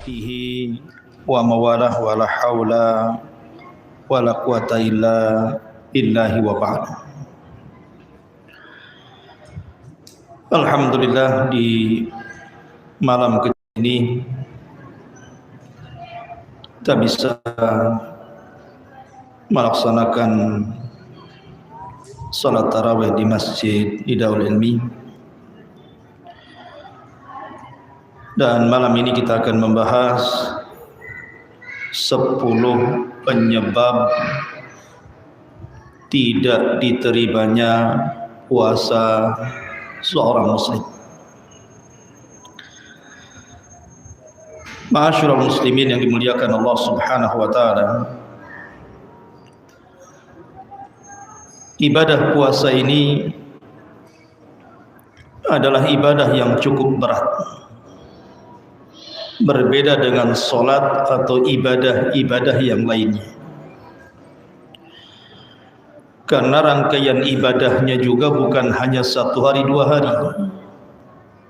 bihi wa mawalah wa la haula wa la quwata illa billahi wa ba'd. Alhamdulillah, di malam ini kita bisa melaksanakan salat tarawih di Masjid Idaul Ilmi. Dan malam ini kita akan membahas 10 penyebab tidak diterimanya puasa seorang muslim. Ma'asyiral muslimin yang dimuliakan Allah Subhanahu wa taala, ibadah puasa ini adalah ibadah yang cukup berat. Berbeda dengan solat atau ibadah-ibadah yang lainnya. Karena rangkaian ibadahnya juga bukan hanya 1 hari 2 hari,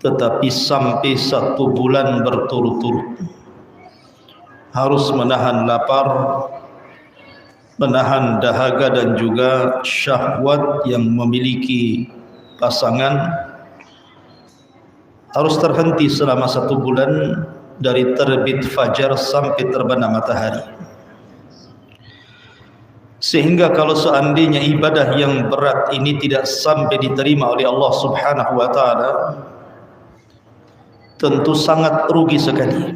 tetapi sampai 1 bulan berturut-turut. Harus menahan lapar, menahan dahaga dan juga syahwat yang memiliki pasangan. Harus terhenti selama 1 bulan, dari terbit fajar sampai terbenam matahari. Sehingga kalau seandainya ibadah yang berat ini tidak sampai diterima oleh Allah Subhanahu wa taala, tentu sangat rugi sekali.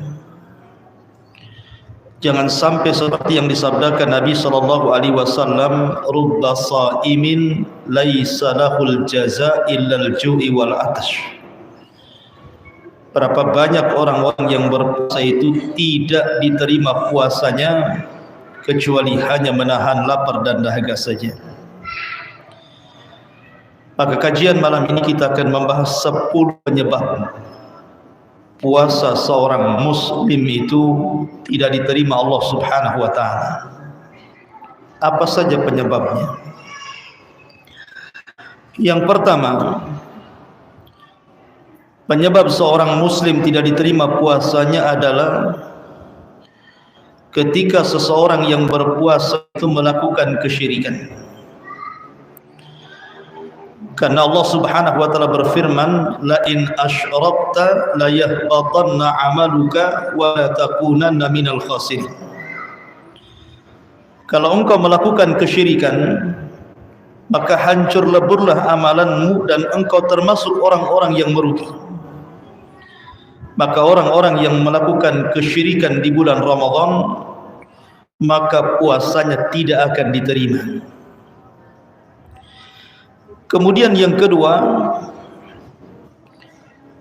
Jangan sampai seperti yang disabdakan Nabi sallallahu alaihi wasallam, rubba shaimin laisa lahul jazaa illal ju'i wal atash. Berapa banyak orang-orang yang berpuasa itu tidak diterima puasanya kecuali hanya menahan lapar dan dahaga saja. Maka kajian malam ini kita akan membahas 10 penyebab puasa seorang muslim itu tidak diterima Allah Subhanahu wa taala. Apa saja penyebabnya? Yang pertama, penyebab seorang muslim tidak diterima puasanya adalah ketika seseorang yang berpuasa itu melakukan kesyirikan. Karena Allah Subhanahu wa taala berfirman, la in asyrakta la yahbatanna 'amaluka wa la takunanna minal khasirin. Kalau engkau melakukan kesyirikan, maka hancur leburlah amalanmu dan engkau termasuk orang-orang yang merugi. Maka orang-orang yang melakukan kesyirikan di bulan Ramadan, maka puasanya tidak akan diterima. Kemudian yang kedua,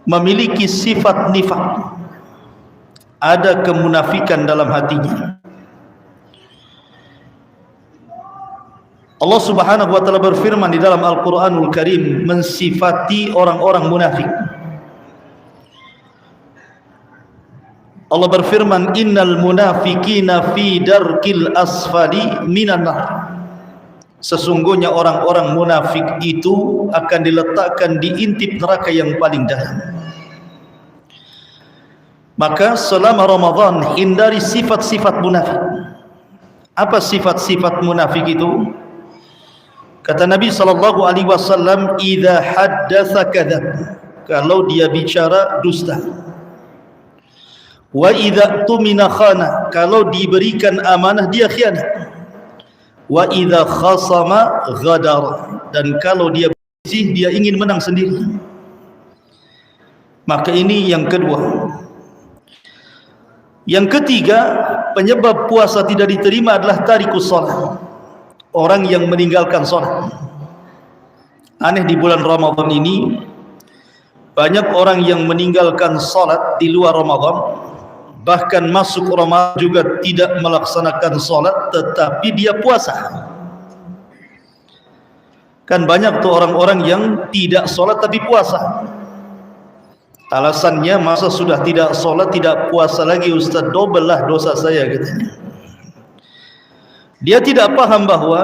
memiliki sifat nifaq. Ada kemunafikan dalam hatinya. Allah Subhanahu wa taala berfirman di dalam Al-Qur'anul Karim mensifati orang-orang munafik. Allah berfirman, innal munafiqina fi darkil asfali minan nar. Sesungguhnya orang-orang munafik itu akan diletakkan di intip neraka yang paling dalam. Maka selama Ramadan hindari sifat-sifat munafik. Apa sifat-sifat munafik itu? Kata Nabi sallallahu alaihi wasallam, idza haddatsa kadzab. Kalau dia bicara dusta. Wa idza tumina khana, kalau diberikan amanah dia khianat. Wa idza khasama ghadara, dan kalau dia bersih dia ingin menang sendiri. Maka ini yang kedua. Yang ketiga, penyebab puasa tidak diterima adalah tarikus shalah. Orang yang meninggalkan salat. Aneh, di bulan Ramadan ini banyak orang yang meninggalkan salat di luar Ramadan. Bahkan masuk Ramadan juga tidak melaksanakan sholat, tetapi dia puasa. Kan banyak tuh orang-orang yang tidak sholat tapi puasa. Alasannya, masa sudah tidak sholat tidak puasa lagi Ustaz, double lah dosa saya katanya. Dia tidak paham bahwa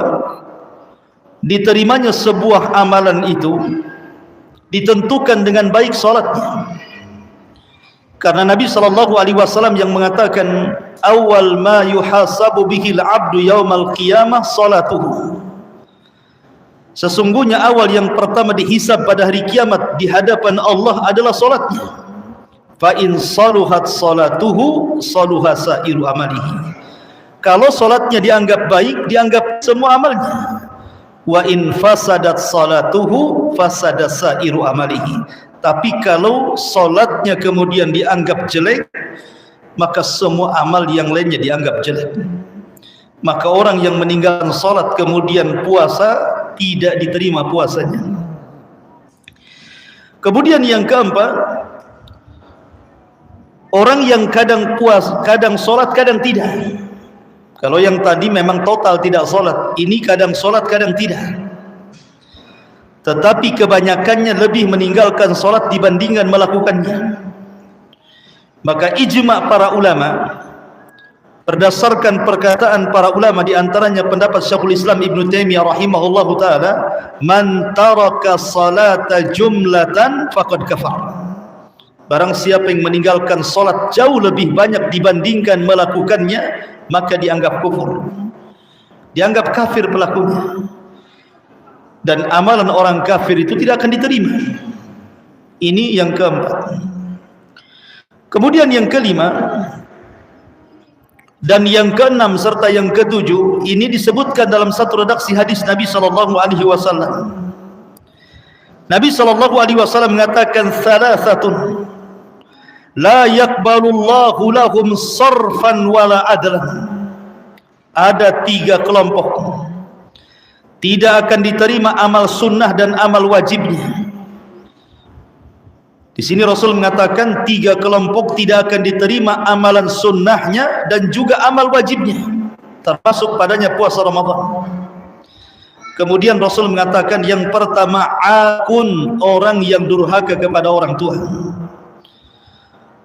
diterimanya sebuah amalan itu ditentukan dengan baik sholatnya. Karena Nabi SAW yang mengatakan awal ma yuhasabu bihil abdu yaumal qiyamah salatuhu. Sesungguhnya awal yang pertama dihisab pada hari kiamat di hadapan Allah adalah salatnya. Fa in saluhat salatuhu saluha sairu amalihi. Kalau salatnya dianggap baik, dianggap semua amalnya. Wa in fasadat salatuhu fasada sairu amalihi. Tapi kalau salatnya kemudian dianggap jelek, maka semua amal yang lainnya dianggap jelek. Maka orang yang meninggalkan salat kemudian puasa, tidak diterima puasanya. Kemudian yang keempat, orang yang kadang puas, kadang salat, kadang tidak. Kalau yang tadi memang total tidak salat, ini kadang salat, kadang tidak. Tetapi kebanyakannya lebih meninggalkan salat dibandingkan melakukannya. Maka ijma' para ulama, berdasarkan perkataan para ulama, di antaranya pendapat Syekhul Islam Ibn Taimiyah rahimahullahu taala, man taraka salata jumlatan faqad kafar. Barang siapa yang meninggalkan salat jauh lebih banyak dibandingkan melakukannya, maka dianggap kufur, dianggap kafir pelakunya. Dan amalan orang kafir itu tidak akan diterima. Ini yang keempat. Kemudian yang kelima dan yang keenam serta yang ketujuh, ini disebutkan dalam satu redaksi hadis Nabi SAW. Nabi SAW mengatakan salasatun la yaqbalullahu lahum sarfan wala adlan. Ada tiga kelompok tidak akan diterima amal sunnah dan amal wajibnya. Di sini Rasul mengatakan tiga kelompok tidak akan diterima amalan sunnahnya dan juga amal wajibnya, termasuk padanya puasa Ramadan. Kemudian Rasul mengatakan yang pertama akun, orang yang durhaka kepada orang tua.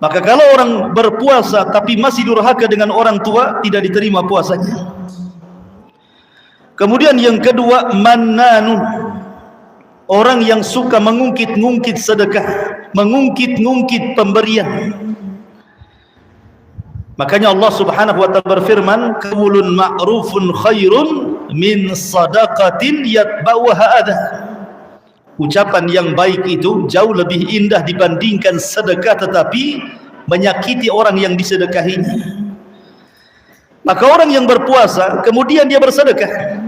Maka kalau orang berpuasa tapi masih durhaka dengan orang tua, tidak diterima puasanya. Kemudian yang kedua mannanun, orang yang suka mengungkit-ngungkit sedekah, mengungkit-ngungkit pemberian. Makanya Allah Subhanahu wa taala berfirman, qaulun ma'rufun khairun min shadaqatin yatba'uha adha. Ucapan yang baik itu jauh lebih indah dibandingkan sedekah tetapi menyakiti orang yang disedekahinya. Maka orang yang berpuasa kemudian dia bersedekah,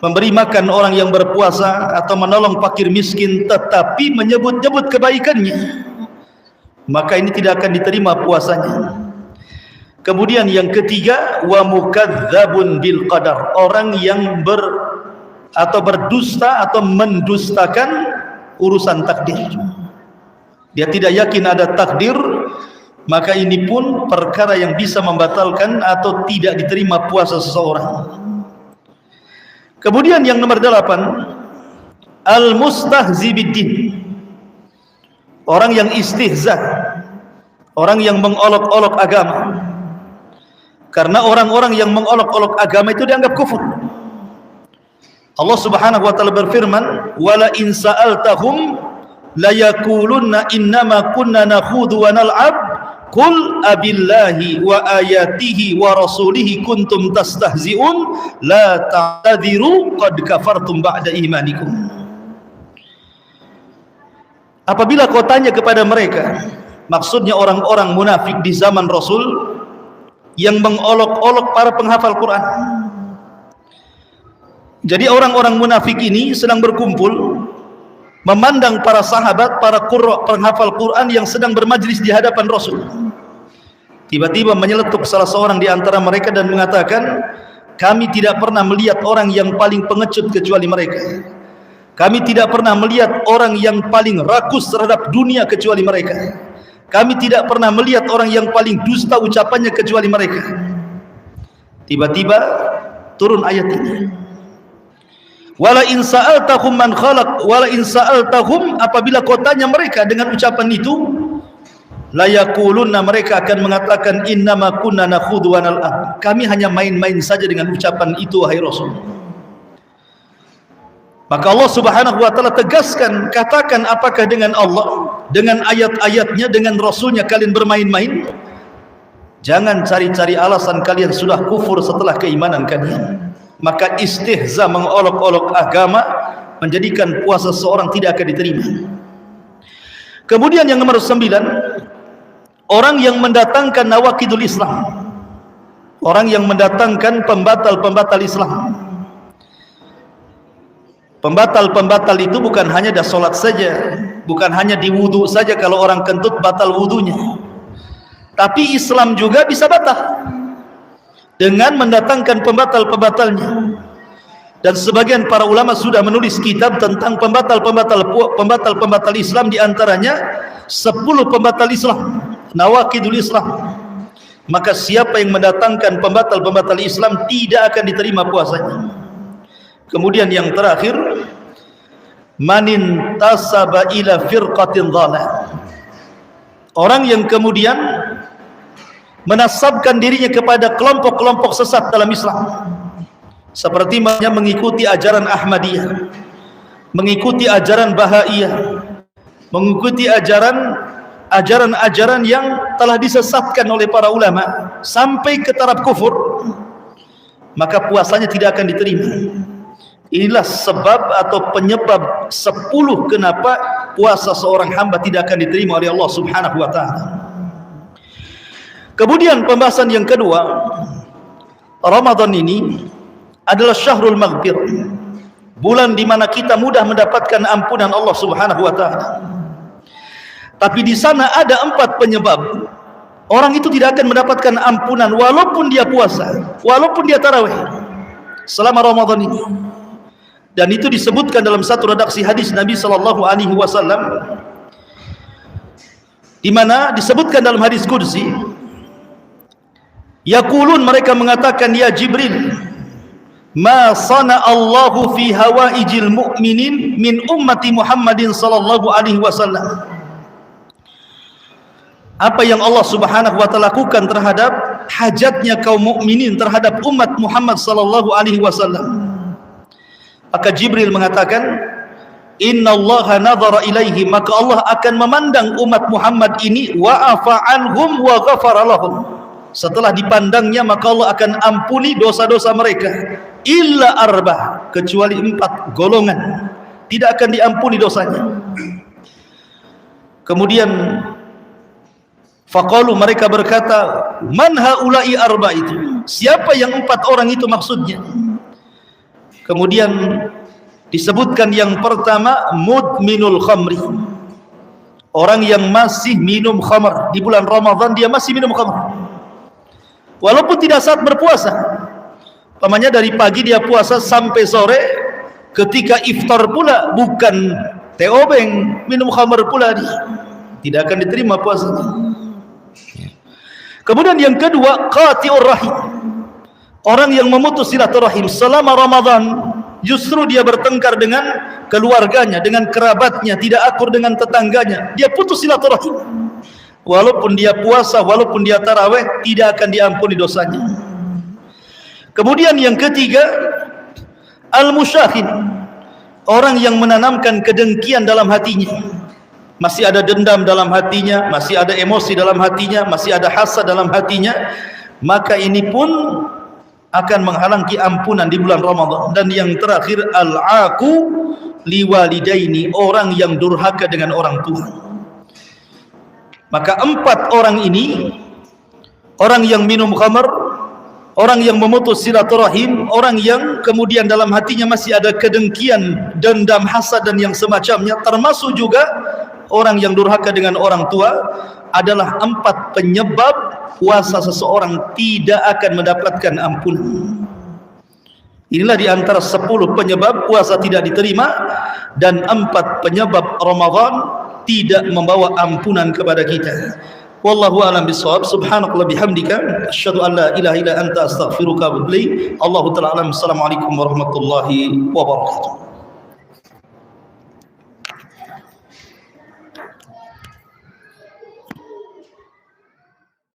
memberi makan orang yang berpuasa atau menolong fakir miskin tetapi menyebut-nyebut kebaikannya, maka ini tidak akan diterima puasanya. Kemudian yang ketiga wa mukadzabun bil qadar, orang yang berdusta atau mendustakan urusan takdir. Dia tidak yakin ada takdir, maka ini pun perkara yang bisa membatalkan atau tidak diterima puasa seseorang. Kemudian yang nomor 8, al-mustahzi biddin, orang yang istihza, orang yang mengolok-olok agama. Karena orang-orang yang mengolok-olok agama itu dianggap kufur. Allah Subhanahu wa taala berfirman, "Wala in sa'altahum la yaqulunna innama kunna nakhudhu wa nal'ab qul abillahi wa ayatihi wa rasulihi kuntum tastahzi'un la ta'tadiru qad kafartum ba'da imanikum." Apabila kau tanya kepada mereka, maksudnya orang-orang munafik di zaman Rasul yang mengolok-olok para penghafal Quran. Jadi orang-orang munafik ini sedang berkumpul memandang para sahabat, para qurra, penghafal Quran yang sedang bermajlis di hadapan Rasul. Tiba-tiba menyeletuk salah seorang di antara mereka dan mengatakan, kami tidak pernah melihat orang yang paling pengecut kecuali mereka. Kami tidak pernah melihat orang yang paling rakus terhadap dunia kecuali mereka. Kami tidak pernah melihat orang yang paling dusta ucapannya kecuali mereka. Tiba-tiba turun ayat ini. Wala in sa'altahum man khalaq wala in sa'altahum, apabila kau tanya mereka dengan ucapan itu, la yaqulunna, mereka akan mengatakan innama kunna nakhudhu wa nal'ab, kami hanya main-main saja dengan ucapan itu wahai Rasul. Maka Allah Subhanahu wa taala tegaskan, katakan apakah dengan Allah dengan ayat-ayatnya, dengan Rasulnya kalian bermain-main, jangan cari-cari alasan kalian sudah kufur setelah keimanan kalian. Maka istihza, mengolok-olok agama, menjadikan puasa seorang tidak akan diterima. Kemudian yang nomor 9, orang yang mendatangkan nawaqidul Islam, orang yang mendatangkan pembatal-pembatal Islam. Pembatal-pembatal itu bukan hanya dah solat saja, bukan hanya di wudu saja, kalau orang kentut batal wudunya, tapi Islam juga bisa batal dengan mendatangkan pembatal-pembatalnya. Dan sebagian para ulama sudah menulis kitab tentang pembatal-pembatal Islam, di antaranya 10 pembatal Islam, nawaqidul Islam. Maka siapa yang mendatangkan pembatal-pembatal Islam tidak akan diterima puasanya. Kemudian yang terakhir, manin tasaba ila firqatin dhalah, orang yang kemudian menasabkan dirinya kepada kelompok-kelompok sesat dalam Islam, seperti mengikuti ajaran Ahmadiyah, mengikuti ajaran Bahaiyah, mengikuti ajaran-ajaran yang telah disesatkan oleh para ulama sampai ke taraf kufur, maka puasanya tidak akan diterima. Inilah sebab atau penyebab 10 kenapa puasa seorang hamba tidak akan diterima oleh Allah Subhanahu wa taala. Kemudian pembahasan yang kedua, Ramadan ini adalah syahrul maghfir, bulan di mana kita mudah mendapatkan ampunan Allah Subhanahu wa taala. Tapi di sana ada 4 penyebab orang itu tidak akan mendapatkan ampunan walaupun dia puasa, walaupun dia tarawih selama Ramadan ini. Dan itu disebutkan dalam satu redaksi hadis Nabi sallallahu alaihi wasallam, di mana disebutkan dalam hadis qudsi, yaqulun, mereka mengatakan, ya Jibril, ma sana Allahu fi hawaijil mu'minin min ummati Muhammadin sallallahu alaihi wasallam. Apa yang Allah Subhanahu wa taala lakukan terhadap hajatnya kaum mukminin terhadap umat Muhammad sallallahu alaihi wasallam. Maka Jibril mengatakan, innallaha nadhara ilaihi, maka Allah akan memandang umat Muhammad ini, wa afa anhum wa ghafara lahum. Setelah dipandangnya, maka Allah akan ampuni dosa-dosa mereka, illa arba, kecuali 4 golongan tidak akan diampuni dosanya. Kemudian faqalu, mereka berkata, man haula'i arba, itu siapa yang 4 orang itu maksudnya? Kemudian disebutkan yang pertama, mudminul khamri, orang yang masih minum khamr. Di bulan Ramadan dia masih minum khamr walaupun tidak saat berpuasa. Pamannya dari pagi dia puasa sampai sore, ketika iftar pula bukan teobeng, minum khamr pula, dia tidak akan diterima puasanya. Kemudian yang kedua, qati'ur rahim, orang yang memutus silaturahim selama Ramadan. Justru dia bertengkar dengan keluarganya, dengan kerabatnya, tidak akur dengan tetangganya, dia putus silaturahim. Walaupun dia puasa, walaupun dia tarawih, tidak akan diampuni dosanya. Kemudian yang ketiga, al-musyahin, orang yang menanamkan kedengkian dalam hatinya, masih ada dendam dalam hatinya, masih ada emosi dalam hatinya, masih ada hasad dalam hatinya, maka ini pun akan menghalangi ampunan di bulan Ramadan. Dan yang terakhir, al-aqu liwalidaini, orang yang durhaka dengan orang tua. Maka 4 orang ini, orang yang minum khamr, orang yang memutus silaturahim, orang yang kemudian dalam hatinya masih ada kedengkian, dendam, hasad dan yang semacamnya, termasuk juga orang yang durhaka dengan orang tua, adalah 4 penyebab puasa seseorang tidak akan mendapatkan ampunan. Inilah di antara 10 penyebab puasa tidak diterima, dan 4 penyebab Ramadan tidak membawa ampunan kepada kita. Wallahu a'lam bishawab. Subhanakallah bihamdika, asyhadu an la ilaha illa anta, astaghfiruka wa atubu ilaik. Allahu ta'ala alam. Assalamualaikum warahmatullahi wabarakatuh.